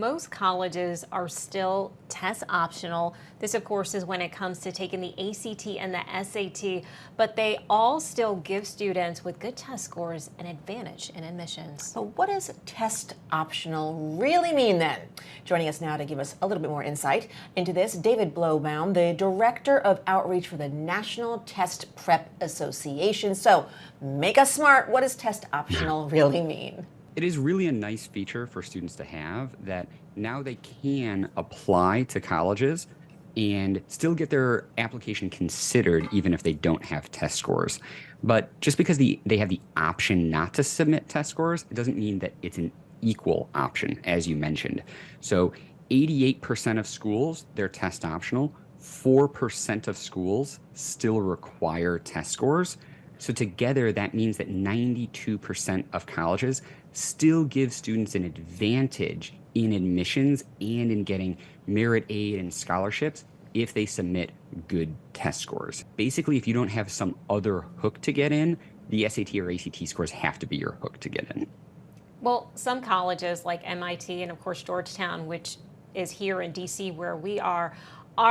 most colleges are still test optional. This, of course, is when it comes to taking the ACT and the SAT, but they all still give students with good test scores an advantage in admissions. But what does test optional really mean then? Joining us now to give us a little bit more insight into this, David Blowbaum, the Director of Outreach for the National Test Prep Association. So, make us smart. What does test optional really mean? It is really a nice feature for students to have that now they can apply to colleges and still get their application considered even if they don't have test scores. But just because they have the option not to submit test scores, it doesn't mean that it's an equal option, as you mentioned. So 88% of schools, they're test optional. 4% of schools still require test scores. So together, that means that 92% of colleges still give students an advantage in admissions and in getting merit aid and scholarships if they submit good test scores. Basically, if you don't have some other hook to get in, the SAT or ACT scores have to be your hook to get in. Well, some colleges like MIT and, of course, Georgetown, which is here in DC where we are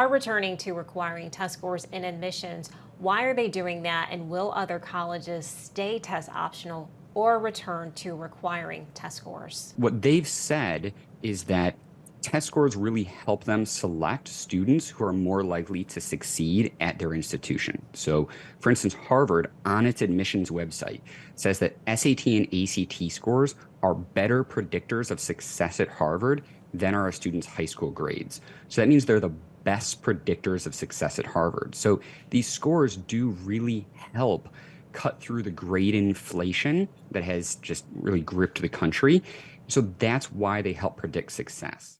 returning to requiring test scores in admissions. Why are they doing that, and will other colleges stay test optional or return to requiring test scores? What they've said is that test scores really help them select students who are more likely to succeed at their institution. So, for instance, Harvard, on its admissions website, says that SAT and ACT scores are better predictors of success at Harvard than are a student's high school grades. So that means they're the best predictors of success at Harvard. So these scores do really help cut through the grade inflation that has just really gripped the country. So that's why they help predict success.